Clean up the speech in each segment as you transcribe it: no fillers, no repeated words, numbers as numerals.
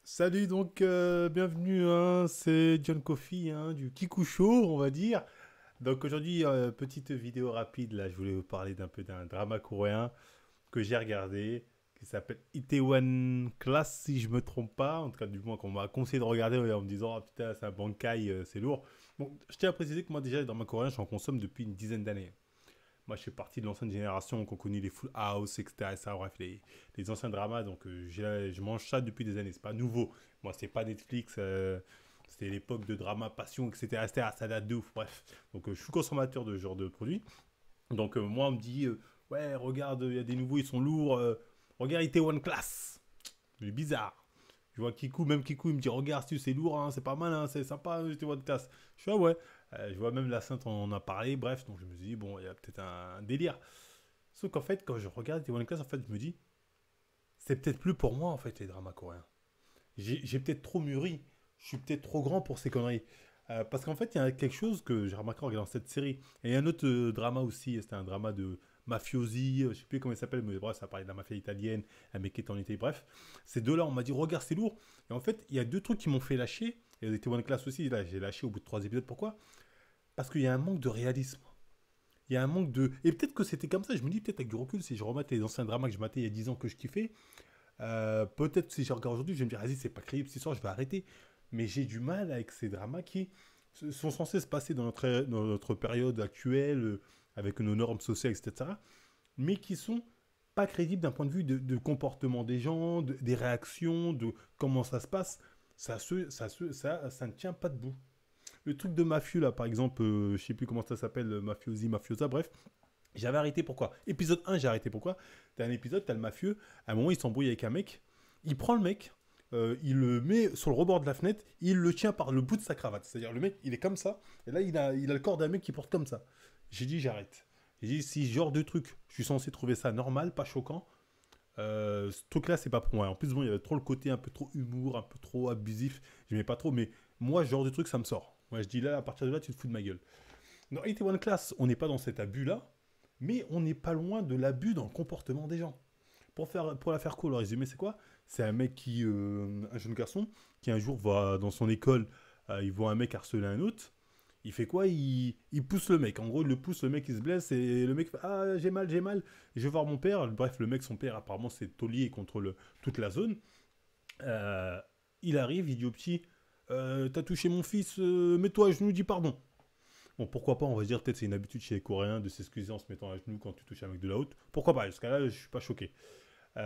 Salut donc, bienvenue, hein, c'est John Coffey, hein, du Kikou Show, on va dire. Donc aujourd'hui, petite vidéo rapide, là, je voulais vous parler d'un peu d'un drama coréen que j'ai regardé, qui s'appelle Itaewon Class, si je me trompe pas, en tout cas du moins qu'on m'a conseillé de regarder en me disant, ah putain, c'est un bankai, c'est lourd. Bon, je tiens à préciser que moi déjà, les dramas coréens, j'en consomme depuis une dizaine d'années. Moi, je fais partie de l'ancienne génération qui ont connu les Full House, etc. Et ça, bref, les anciens dramas. Donc, je mange ça depuis des années. C'est pas nouveau. Moi, c'est pas Netflix. C'était l'époque de drama, passion, etc., etc. Ça date de ouf. Bref. Donc, je suis consommateur de ce genre de produits. Donc, moi, on me dit, ouais, regarde, il y a des nouveaux, ils sont lourds. Regarde, Itaewon Class. C'est bizarre. Je vois Kikou, même Kikou, il me dit regarde, c'est lourd, hein, c'est pas mal, hein, c'est sympa, j'étais de classe. Je suis ah ouais. Je vois même la Sainte on en a parlé, bref, donc je me suis dit bon, il y a peut-être un délire. Sauf qu'en fait, quand je regarde les One Class, en fait, je me dis c'est peut-être plus pour moi en fait les dramas coréens. J'ai peut-être trop mûri, je suis peut-être trop grand pour ces conneries. Parce qu'en fait, il y a quelque chose que j'ai remarqué en regardant cette série. Et il y a un autre drama aussi, c'était un drama de mafiosi, je sais plus comment il s'appelle, mais bref, ça parlait de la mafia italienne, un mec qui est en Italie, bref. Ces deux-là, on m'a dit, regarde, c'est lourd. Et en fait, il y a deux trucs qui m'ont fait lâcher. Et c'était One Class aussi, là, j'ai lâché au bout de trois épisodes. Pourquoi? Parce qu'il y a un manque de réalisme. Il y a un manque de... Et peut-être que c'était comme ça, je me dis, peut-être avec du recul, si je remate les anciens dramas que je matais il y a 10 ans que je kiffais, peut-être si je regarde aujourd'hui, je vais me dire, vas-y, c'est pas crédible cette histoire, je vais arrêter. Mais j'ai du mal avec ces dramas qui sont censés se passer dans notre période actuelle, avec nos normes sociales, etc., mais qui sont pas crédibles d'un point de vue de comportement des gens, des réactions, de comment ça se passe. Ça ne tient pas debout. Le truc de mafieux, là, par exemple, je sais plus comment ça s'appelle, mafiosi, mafiosa, bref, j'avais arrêté pourquoi. Épisode un, j'ai arrêté pourquoi. T'as un épisode, t'as le mafieux, à un moment, il s'embrouille avec un mec, il prend le mec, il le met sur le rebord de la fenêtre, il le tient par le bout de sa cravate. C'est-à-dire, le mec, il est comme ça, et là, il a le corps d'un mec qui porte comme ça. J'ai dit, j'arrête. J'ai dit, si ce genre de truc, je suis censé trouver ça normal, pas choquant, ce truc-là, c'est pas pour moi. En plus, bon, il y avait trop le côté un peu trop humour, un peu trop abusif. J'aimais pas trop, mais moi, ce genre de truc, ça me sort. Moi, je dis là, à partir de là, tu te fous de ma gueule. Dans 81 Class, on n'est pas dans cet abus-là, mais on n'est pas loin de l'abus dans le comportement des gens. Pour la faire cool, le résumé, c'est quoi? C'est un mec qui, un jeune garçon, qui un jour va dans son école, il voit un mec harceler un autre. Il fait quoi? Il pousse le mec. En gros, il le pousse, le mec il se blesse et le mec fait ah, j'ai mal, je vais voir mon père. Bref, le mec, son père, apparemment, c'est taulier contre toute la zone. Euh, il arrive, il dit au petit t'as touché mon fils, mets-toi à genoux, dis pardon. Bon, pourquoi pas, on va dire, peut-être c'est une habitude chez les Coréens de s'excuser en se mettant à genoux quand tu touches un mec de la haute. Pourquoi pas? Jusqu'à là, je suis pas choqué. Mais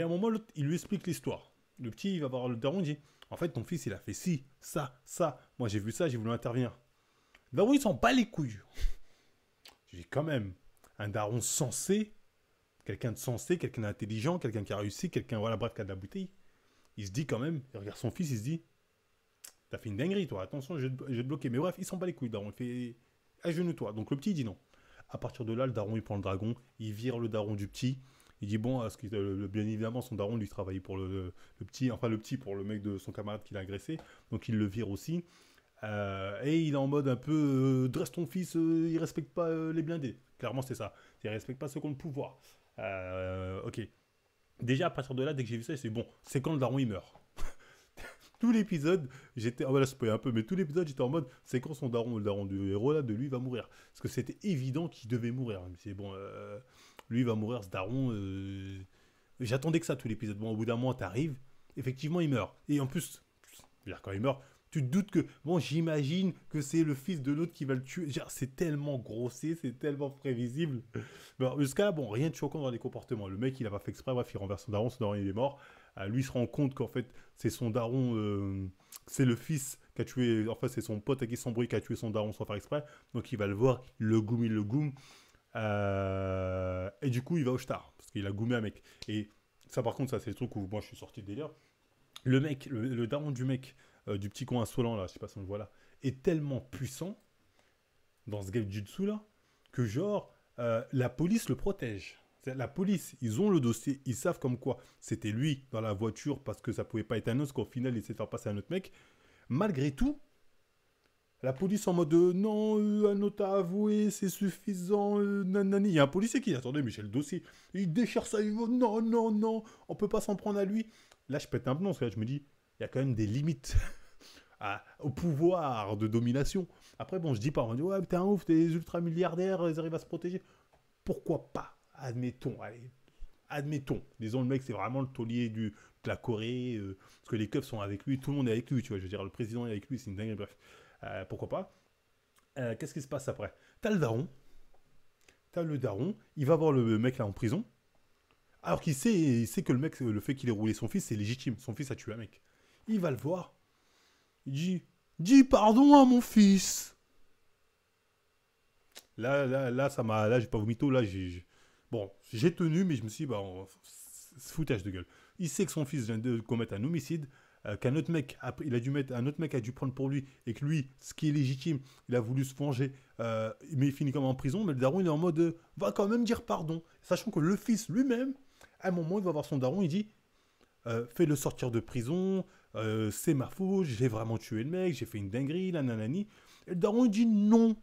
à un moment, l'autre, il lui explique l'histoire. Le petit, il va voir le daron, il dit en fait, ton fils, il a fait ci, ça, ça. Moi, j'ai vu ça, j'ai voulu intervenir. Le daron, il s'en bat les couilles. J'ai quand même un daron sensé, quelqu'un de sensé, quelqu'un d'intelligent, quelqu'un qui a réussi, quelqu'un, voilà, bref, qui a de la bouteille. Il se dit quand même, il regarde son fils, il se dit t'as fait une dinguerie, toi, attention, je vais te bloquer. Mais bref, il s'en bat les couilles, le daron. Il fait agenouille-toi. Donc le petit, il dit non. À partir de là, le daron, il prend le dragon, il vire le daron du petit. Il dit bon, bien évidemment, son daron lui travaillait pour le petit, enfin le petit pour le mec de son camarade qui l'a agressé. Donc il le vire aussi. Et il est en mode un peu dresse ton fils, il respecte pas les blindés. Clairement, c'est ça. Il respecte pas ceux qui ont le pouvoir. Ok. Déjà, à partir de là, dès que j'ai vu ça, c'est bon, c'est quand le daron il meurt. Tout l'épisode, j'étais. Ah voilà, spoil un peu, mais tout l'épisode, j'étais en mode c'est quand son daron, le daron du héros là, de lui, va mourir. Parce que c'était évident qu'il devait mourir. C'est bon, lui il va mourir, ce daron. J'attendais que ça tout l'épisode. Bon, au bout d'un mois, t'arrives, effectivement, il meurt. Et en plus, quand il meurt, tu te doutes que, bon, j'imagine que c'est le fils de l'autre qui va le tuer. Genre, c'est tellement grossier, c'est tellement prévisible. Bon, jusqu'à là, bon, rien de choquant dans les comportements. Le mec, il a pas fait exprès, bref, il renverse son daron, il est mort. Lui, il se rend compte qu'en fait, c'est son daron, c'est le fils qui a tué, en fait, c'est son pote avec qui s'embrouille qui a tué son daron sans faire exprès. Donc, il va le voir, il le goume. Et du coup, il va au star, parce qu'il a goumé un mec. Et ça, par contre, ça, c'est le truc où moi, je suis sorti de délire. Le mec, le daron du mec, du petit con insolent là, je sais pas si on le voit là, est tellement puissant dans ce game jutsu là que genre la police le protège. La police, ils ont le dossier, ils savent comme quoi c'était lui dans la voiture parce que ça pouvait pas être un autre, qu'au final il essaie de faire passer un autre mec. Malgré tout, la police en mode non, un autre a avoué, c'est suffisant, nanani. Il y a un policier qui dit attendez, mais j'ai le dossier. Il déchire ça, il dit non, non, non, on peut pas s'en prendre à lui. Là, je pète un plomb parce que là, je me dis il y a quand même des limites au pouvoir de domination. Après, bon, je dis pas, on dit, ouais, t'es un ouf, t'es ultra milliardaires, ils arrivent à se protéger. Pourquoi pas? Admettons, allez, admettons. Disons, le mec, c'est vraiment le taulier de la Corée, parce que les keufs sont avec lui, tout le monde est avec lui, tu vois, je veux dire, le président est avec lui, c'est une dinguerie, bref. Pourquoi pas? Qu'est-ce qui se passe après? T'as le daron, il va voir le mec là en prison, alors il sait que le fait qu'il ait roulé son fils, c'est légitime. Son fils a tué un mec. Il va le voir, il dit, dis pardon à mon fils. Là, là, j'ai pas vomito, là, bon, j'ai tenu, mais je me suis dit, bah, c'est foutage de gueule. Il sait que son fils vient de commettre un homicide, qu'un autre mec, un autre mec a dû prendre pour lui, et que lui, ce qui est légitime, il a voulu se venger, mais il finit comme en prison, mais le daron, il est en mode, va quand même dire pardon, sachant que le fils lui-même, à un moment, il va voir son daron, il dit, fais-le sortir de prison, c'est ma faute, j'ai vraiment tué le mec, j'ai fait une dinguerie, la nanani. Et le daron, il dit non.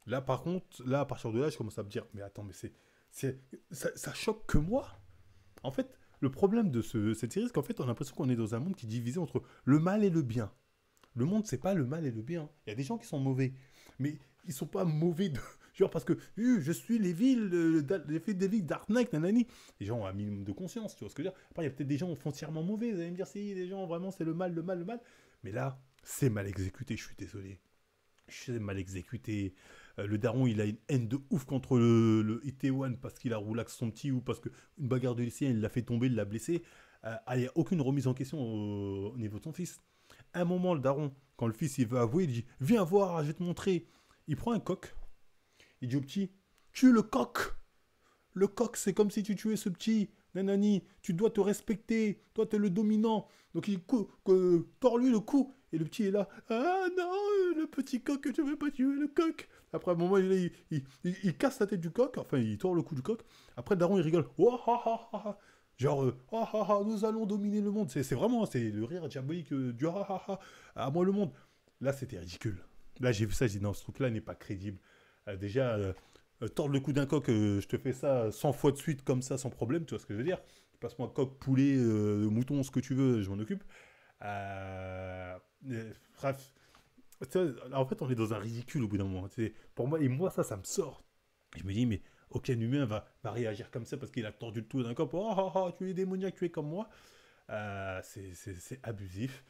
Là, par contre, là, à partir de là, je commence à me dire, mais attends, mais ça choque que moi. En fait, le problème de cette série, c'est qu'en fait, on a l'impression qu'on est dans un monde qui est divisé entre le mal et le bien. Le monde, c'est pas le mal et le bien. Il y a des gens qui sont mauvais, mais ils sont pas mauvais de... Genre parce que je suis les villes, les faits des villes Dark Knight, nanani. Les gens ont un minimum de conscience, tu vois ce que je veux dire. Après, il y a peut-être des gens foncièrement mauvais, vous allez me dire, si, les gens, vraiment, c'est le mal, le mal, le mal. Mais là, c'est mal exécuté, je suis désolé. C'est mal exécuté. Le daron, il a une haine de ouf contre le Itaewon parce qu'il a roulax son petit ou parce qu'une bagarre de lycéen, il l'a fait tomber, il l'a blessé. Il n'y a aucune remise en question au niveau de son fils. À un moment, le daron, quand le fils il veut avouer, il dit, viens voir, je vais te montrer. Il prend un coq, il dit au petit, tue le coq. Le coq, c'est comme si tu tuais ce petit. Nanani, tu dois te respecter. Toi, tu es le dominant. Donc, tord-lui le cou. Et le petit est là. Ah non, le petit coq, je ne veux pas tuer le coq. Après, à un moment, il casse la tête du coq. Enfin, il tord le cou du coq. Après, le daron, il rigole. Oh, ha, ha, ha. Genre, oh, ha, ha, nous allons dominer le monde. C'est vraiment, c'est le rire diabolique du ha, ha, ha. À moi, le monde. Là, c'était ridicule. Là, j'ai vu ça, j'ai dit non, ce truc-là n'est pas crédible. Déjà, tordre le cou d'un coq, je te fais ça 100 fois de suite comme ça sans problème, tu vois ce que je veux dire. Passe-moi coq, poulet, mouton, ce que tu veux, je m'en occupe. Bref, en fait, on est dans un ridicule au bout d'un moment. Pour moi, et moi, ça me sort. Je me dis, mais aucun humain va réagir comme ça parce qu'il a tordu le cou d'un coq. Oh, oh, oh, tu es démoniaque, tu es comme moi. C'est abusif.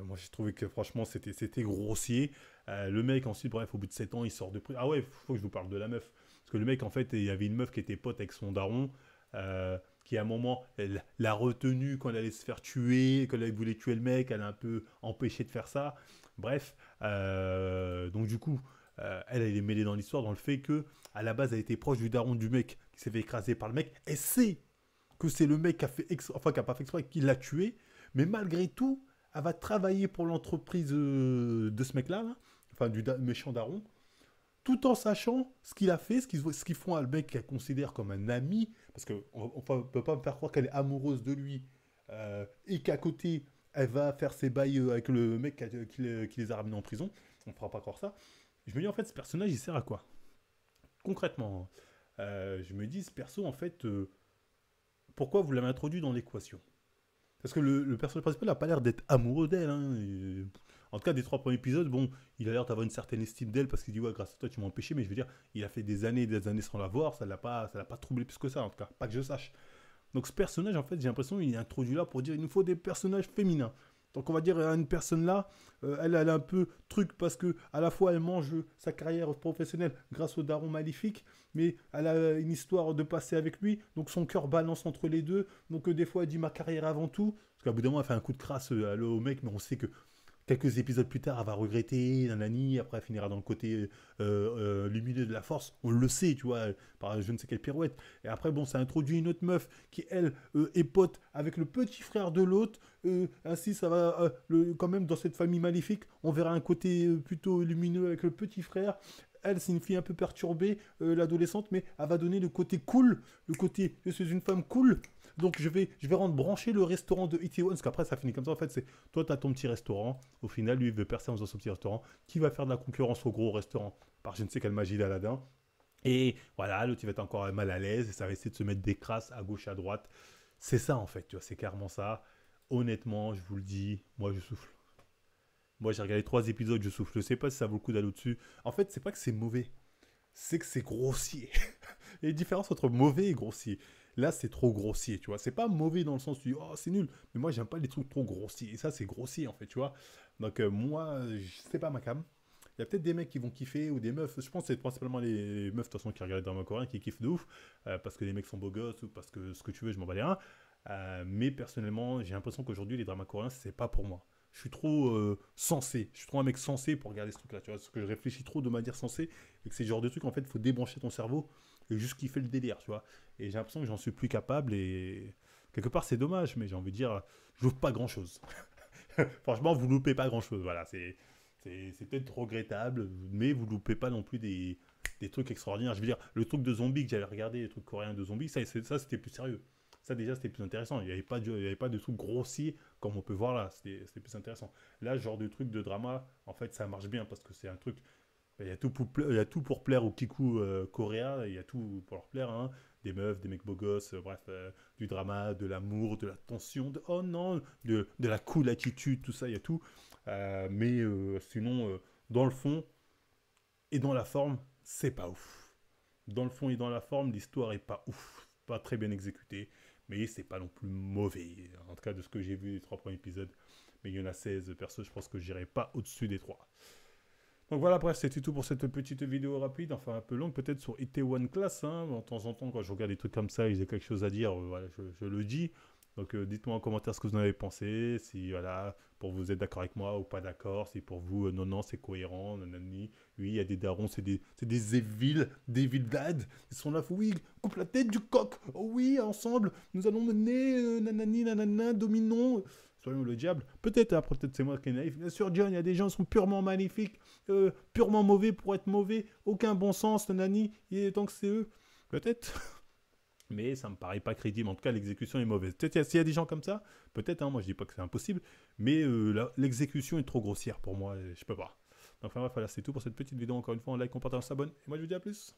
Moi, j'ai trouvé que franchement, c'était grossier. Le mec, ensuite, bref, au bout de 7 ans, il sort de prison. Ah ouais, faut que je vous parle de la meuf. Parce que le mec, en fait, il y avait une meuf qui était pote avec son daron, qui à un moment, elle l'a retenu quand elle allait se faire tuer, quand elle voulait tuer le mec, elle a un peu empêché de faire ça. Bref, donc du coup, elle est mêlée dans l'histoire, dans le fait que, à la base, elle était proche du daron du mec qui s'est fait écraser par le mec. Elle sait que c'est le mec qui a fait enfin qui a pas fait exprès, qui l'a tué, mais malgré tout, elle va travailler pour l'entreprise de ce mec-là, là, enfin du méchant daron, tout en sachant ce qu'il a fait, ce qu'ils font à le mec qu'elle considère comme un ami, parce qu'on ne peut pas me faire croire qu'elle est amoureuse de lui, et qu'à côté, elle va faire ses bails avec le mec qui les a ramenés en prison. On ne fera pas croire ça. Je me dis, en fait, ce personnage, il sert à quoi? Concrètement, je me dis, ce perso, en fait, pourquoi vous l'avez introduit dans l'équation? Parce que le personnage principal n'a pas l'air d'être amoureux d'elle. Hein. En tout cas, des 3 premiers épisodes, bon, il a l'air d'avoir une certaine estime d'elle parce qu'il dit, ouais, grâce à toi, tu m'as empêché. Mais je veux dire, il a fait des années et des années sans la voir. Ça l'a pas troublé plus que ça, en tout cas. Pas que je sache. Donc ce personnage, en fait, j'ai l'impression qu'il est introduit là pour dire, il nous faut des personnages féminins. Donc on va dire à une personne là, elle a un peu truc parce que à la fois elle mange sa carrière professionnelle grâce au daron maléfique, mais elle a une histoire de passé avec lui, donc son cœur balance entre les deux. Donc des fois elle dit ma carrière avant tout, parce qu'à bout d'un moment elle fait un coup de crasse au mec, mais on sait que quelques épisodes plus tard, elle va regretter, nanani, après elle finira dans le côté lumineux de la force, on le sait, tu vois, par je ne sais quelle pirouette. Et après, bon, ça introduit une autre meuf qui, elle, est pote avec le petit frère de l'autre, ainsi ça va, quand même, dans cette famille maléfique, on verra un côté plutôt lumineux avec le petit frère. Elle, c'est une fille un peu perturbée, l'adolescente, mais elle va donner le côté cool, le côté je suis une femme cool. Donc je vais rendre branché le restaurant de Itaewon, parce qu'après ça finit comme ça. En fait, c'est toi, tu as ton petit restaurant. Au final, lui, il veut percer en faisant son petit restaurant. Qui va faire de la concurrence au gros restaurant? Par je ne sais quelle magie d'Aladin. Et voilà, l'autre, il va être encore mal à l'aise et ça va essayer de se mettre des crasses à gauche, à droite. C'est ça, en fait, tu vois, c'est clairement ça. honnêtement, je vous le dis, moi je souffle. Moi j'ai regardé 3 épisodes, je souffle. Je sais pas si ça vaut le coup d'aller au-dessus. En fait, c'est pas que c'est mauvais, c'est que c'est grossier. Il y a une différence entre mauvais et grossier. Là, c'est trop grossier, tu vois. C'est pas mauvais dans le sens où tu dis, oh, c'est nul. Mais moi, j'aime pas les trucs trop grossiers. Et ça, c'est grossier, en fait, tu vois. Donc, moi, c'est pas ma cam. Il y a peut-être des mecs qui vont kiffer ou des meufs. Je pense que c'est principalement les meufs, de toute façon, qui regardent les dramas coréens qui kiffent de ouf. Parce que les mecs sont beaux gosses ou parce que ce que tu veux, je m'en bats les reins. Mais personnellement, j'ai l'impression qu'aujourd'hui, les dramas coréens, c'est pas pour moi. Je suis trop sensé. Je suis trop un mec sensé pour regarder ce truc-là. Tu vois, parce que je réfléchis trop de manière sensée et que c'est le genre de truc, en fait, il faut débrancher ton cerveau et juste kiffer le délire, tu vois. Et j'ai l'impression que j'en suis plus capable et quelque part, c'est dommage, mais j'ai envie de dire, je loupe pas grand-chose. Franchement, vous loupez pas grand-chose. Voilà, c'est peut-être regrettable, mais vous loupez pas non plus des trucs extraordinaires. Je veux dire, le truc de zombies que j'avais regardé, les trucs coréens de zombies, ça c'était plus sérieux. Ça déjà c'était plus intéressant. Il y avait pas de trucs grossiers comme on peut voir là. C'était plus intéressant. Là, ce genre de truc de drama, en fait, ça marche bien parce que c'est un truc. Il y a tout pour plaire aux kikou coréens. Il y a tout pour leur plaire. Hein. Des meufs, des mecs beaux gosses, bref, du drama, de l'amour, de la tension, oh non, de la cool attitude, tout ça, il y a tout. Mais sinon, dans le fond et dans la forme, c'est pas ouf. Dans le fond et dans la forme, l'histoire est pas ouf, pas très bien exécutée, mais c'est pas non plus mauvais. En tout cas, de ce que j'ai vu les 3 premiers épisodes, mais il y en a 16 perso, je pense que j'irai pas au-dessus des 3. Donc voilà, bref, c'était tout pour cette petite vidéo rapide, enfin un peu longue peut-être sur Itaewon Class. Hein. De temps en temps, quand je regarde des trucs comme ça et j'ai quelque chose à dire, voilà, je le dis. Donc dites-moi en commentaire ce que vous en avez pensé, si voilà, pour vous êtes d'accord avec moi ou pas d'accord, si pour vous, non, non, c'est cohérent, nanani. Oui, il y a des darons, c'est des evil dad. Ils sont là, oui, coupe la tête du coq. Oh oui, ensemble, nous allons mener, nanani, nanana, dominons. Soyons le diable. Peut-être, après, peut-être c'est moi qui est naïf. Bien sûr, John, il y a des gens qui sont purement magnifiques, purement mauvais pour être mauvais, aucun bon sens, nanani, et tant que c'est eux. Peut-être. Mais ça me paraît pas crédible. En tout cas, l'exécution est mauvaise. Peut-être s'il y a des gens comme ça, peut-être, hein, moi je dis pas que c'est impossible, mais l'exécution est trop grossière pour moi, je peux pas. Donc, enfin bref, voilà, c'est tout pour cette petite vidéo. Encore une fois, on like, on partage, on s'abonne, et moi je vous dis à plus.